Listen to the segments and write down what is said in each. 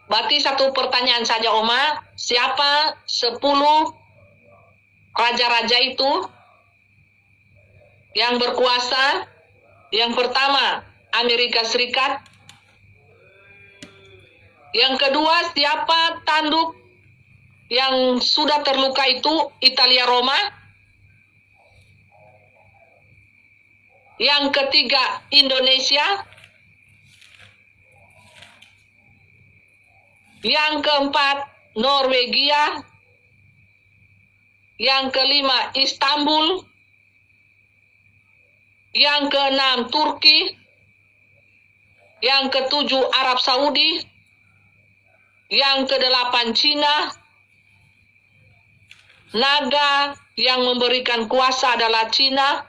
Berarti satu pertanyaan saja, Oma. Siapa 10 raja-raja itu yang berkuasa? Yang pertama, Amerika Serikat. Yang kedua, siapa tanduk yang sudah terluka itu? Italia Roma. Yang ketiga, Indonesia. Yang keempat, Norwegia. Yang kelima, Istanbul. Yang keenam, Turki. Yang ketujuh, Arab Saudi. Yang kedelapan, Cina. Naga yang memberikan kuasa adalah Cina.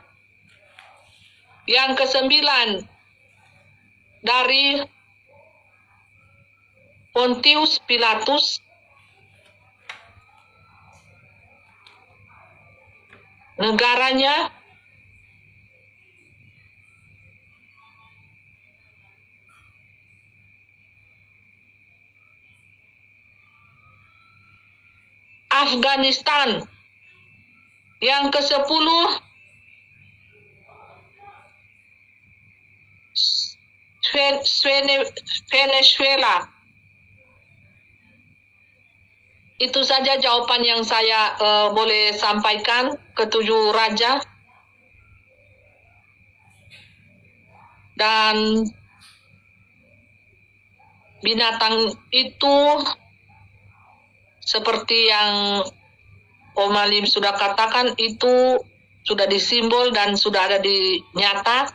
Yang kesembilan, dari Pontius Pilatus. Negaranya Afghanistan. Yang ke-10, Venezuela. Itu saja jawaban yang saya boleh sampaikan ke 7 raja. Dan binatang itu seperti yang Om Alim sudah katakan, itu sudah disimbol dan sudah ada di nyata.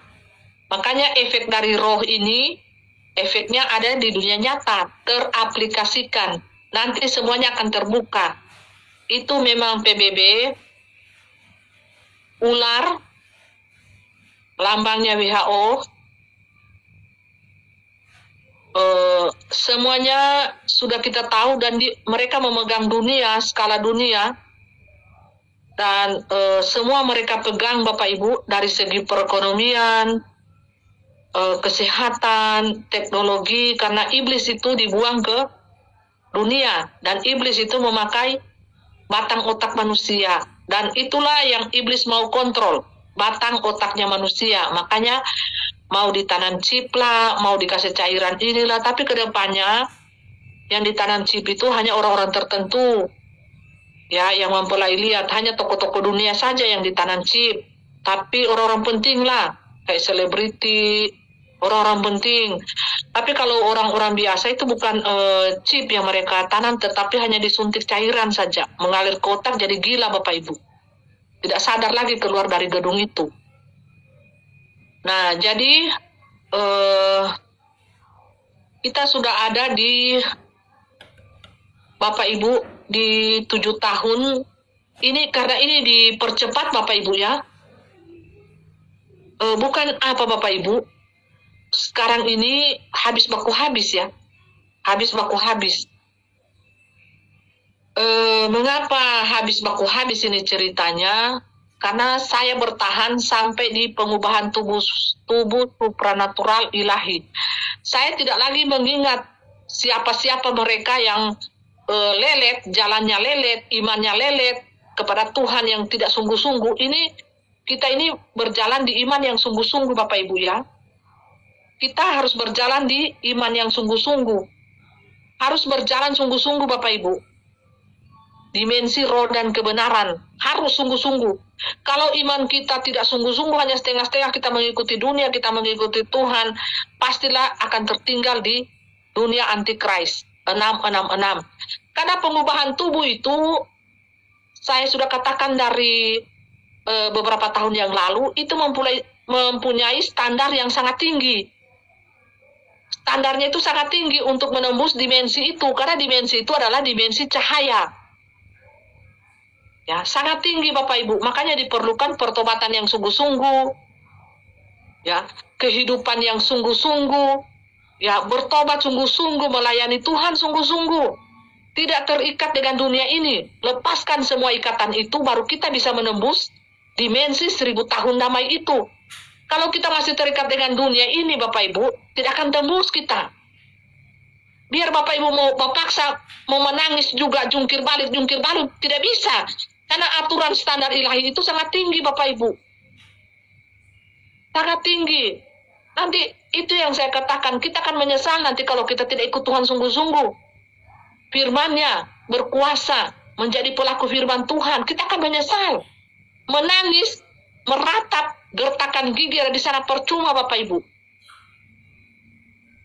Makanya efek dari roh ini, efeknya ada di dunia nyata, teraplikasikan. Nanti semuanya akan terbuka. Itu memang PBB, ular, lambangnya WHO, semuanya sudah kita tahu, dan mereka memegang dunia, skala dunia, dan semua mereka pegang Bapak Ibu dari segi perekonomian, kesehatan, teknologi, karena iblis itu dibuang ke dunia, dan iblis itu memakai batang otak manusia, dan itulah yang iblis mau kontrol, batang otaknya manusia. Makanya mau ditanam chip lah, mau dikasih cairan inilah, tapi kedepannya yang ditanam chip itu hanya orang-orang tertentu, ya, yang mempelai lihat, hanya toko-toko dunia saja yang ditanam chip, tapi orang-orang penting lah, kayak selebriti, orang-orang penting. Tapi kalau orang-orang biasa itu bukan chip yang mereka tanam, tetapi hanya disuntik cairan saja, mengalir ke otak, jadi gila Bapak Ibu. Tidak sadar lagi keluar dari gedung itu. Nah, jadi kita sudah ada di Bapak Ibu di 7 tahun ini, karena ini dipercepat Bapak Ibu ya. Bukan apa Bapak Ibu, sekarang ini habis baku habis ya. Habis baku habis. Mengapa habis baku habis ini ceritanya? Karena saya bertahan sampai di pengubahan tubuh supranatural ilahi. Saya tidak lagi mengingat siapa-siapa mereka yang lelet, jalannya lelet, imannya lelet kepada Tuhan yang tidak sungguh-sungguh. Kita ini berjalan di iman yang sungguh-sungguh Bapak Ibu ya. Kita harus berjalan di iman yang sungguh-sungguh. Harus berjalan sungguh-sungguh Bapak Ibu. Dimensi roh dan kebenaran harus sungguh-sungguh. Kalau iman kita tidak sungguh-sungguh, hanya setengah-setengah, kita mengikuti dunia, kita mengikuti Tuhan, pastilah akan tertinggal di dunia antikris 666. Karena pengubahan tubuh itu saya sudah katakan dari beberapa tahun yang lalu, itu mempunyai standar yang sangat tinggi. Standarnya itu sangat tinggi untuk menembus dimensi itu, karena dimensi itu adalah dimensi cahaya. Ya, sangat tinggi Bapak Ibu. Makanya diperlukan pertobatan yang sungguh-sungguh. Ya, kehidupan yang sungguh-sungguh. Ya, bertobat sungguh-sungguh, melayani Tuhan sungguh-sungguh. Tidak terikat dengan dunia ini. Lepaskan semua ikatan itu, baru kita bisa menembus dimensi 1000 tahun damai itu. Kalau kita masih terikat dengan dunia ini Bapak Ibu, tidak akan tembus kita. Biar Bapak Ibu mau paksa, mau menangis juga, jungkir balik, tidak bisa. Karena aturan standar ilahi itu sangat tinggi Bapak Ibu. Sangat tinggi. Nanti itu yang saya katakan, kita akan menyesal nanti kalau kita tidak ikut Tuhan sungguh-sungguh. Firman-Nya berkuasa, menjadi pelaku firman Tuhan, kita akan menyesal. Menangis, meratap, gertakan gigi ada di sana percuma Bapak Ibu.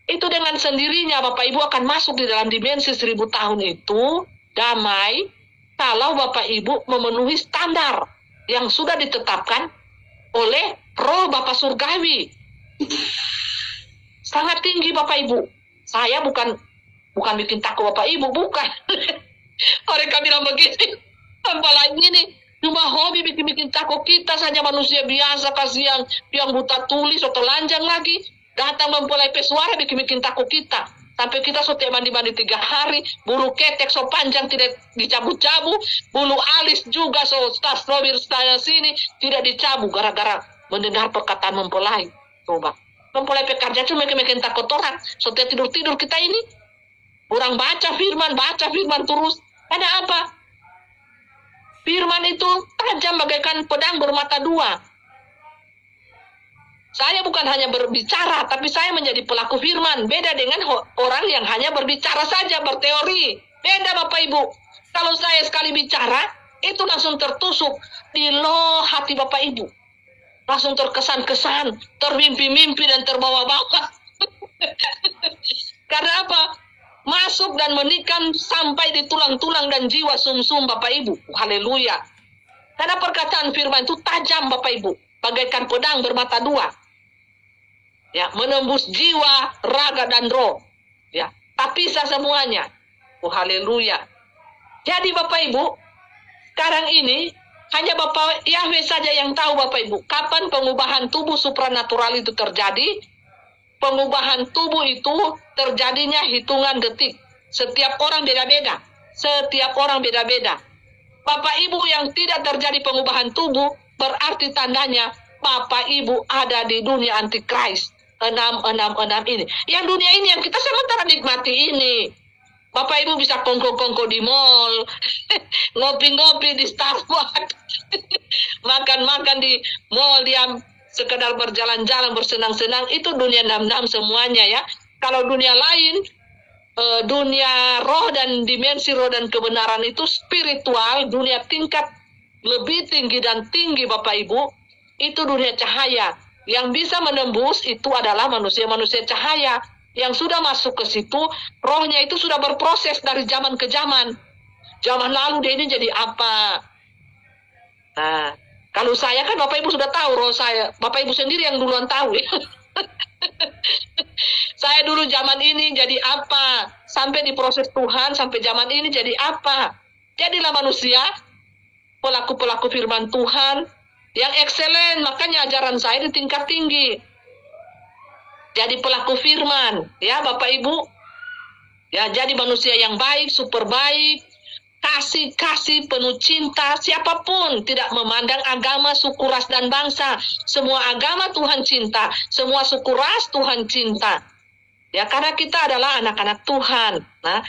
Itu dengan sendirinya Bapak Ibu akan masuk di dalam dimensi 1000 tahun itu, damai, kalau Bapak Ibu memenuhi standar yang sudah ditetapkan oleh Roh Bapa Surgawi. Sangat tinggi Bapak Ibu. Saya bukan bikin takut Bapak Ibu, bukan. Mereka bilang begini, apalagi ini cuma hobi bikin takut kita saja manusia biasa, kasihan yang buta tulis atau telanjang lagi. Datang mempelai pesuara bikin takut kita. Sampai kita setiap mandi 3 hari, bulu ketek so panjang tidak dicabut-cabut, bulu alis juga so tas robir saya sini tidak dicabut gara-gara mendengar perkataan mempelai. Coba. Mempelai pekerja cuma bikin takut orang. Setiap tidur-tidur kita ini, orang baca firman terus. Ada apa? Firman itu tajam bagaikan pedang bermata 2. Saya bukan hanya berbicara, tapi saya menjadi pelaku firman. Beda dengan orang yang hanya berbicara saja, berteori. Beda Bapak Ibu. Kalau saya sekali bicara, itu langsung tertusuk di loh hati Bapak Ibu. Langsung terkesan-kesan, termimpi-mimpi dan terbawa-bawa. Karena apa? Masuk dan menikam sampai di tulang-tulang dan jiwa sumsum Bapak Ibu. Haleluya. Karena perkataan firman itu tajam Bapak Ibu. Bagaikan pedang bermata 2. Ya, menembus jiwa, raga dan roh. Ya, terpisah semuanya. Oh, haleluya. Jadi Bapak Ibu, sekarang ini hanya Bapak Yahweh saja yang tahu Bapak Ibu, kapan pengubahan tubuh supranatural itu terjadi. Pengubahan tubuh itu terjadinya hitungan detik. Setiap orang beda-beda. Setiap orang beda-beda. Bapak Ibu yang tidak terjadi pengubahan tubuh, berarti tandanya Bapak Ibu ada di dunia antikris. 666 ini. Yang dunia ini yang kita sementara nikmati ini. Bapak Ibu bisa kongko-kongko di mall, ngopi-ngopi di Starbucks, makan-makan di mall, diam sekedar berjalan-jalan, bersenang-senang, itu dunia 66 semuanya ya. Kalau dunia lain, dunia roh dan dimensi roh dan kebenaran itu spiritual, dunia tingkat lebih tinggi dan tinggi Bapak Ibu, itu dunia cahaya. Yang bisa menembus itu adalah manusia-manusia cahaya. Yang sudah masuk ke situ, rohnya itu sudah berproses dari zaman ke zaman. Zaman lalu dia ini jadi apa? Nah, kalau saya kan Bapak Ibu sudah tahu roh saya. Bapak Ibu sendiri yang duluan tahu ya. Saya dulu zaman ini jadi apa? Sampai diproses Tuhan, sampai zaman ini jadi apa? Jadilah manusia, pelaku-pelaku firman Tuhan, yang excellent, makanya ajaran saya di tingkat tinggi. Jadi pelaku firman, ya Bapak Ibu. Ya, jadi manusia yang baik, super baik, kasih penuh cinta, siapapun, tidak memandang agama, suku, ras, dan bangsa. Semua agama Tuhan cinta, semua suku ras Tuhan cinta. Ya, karena kita adalah anak-anak Tuhan. Nah,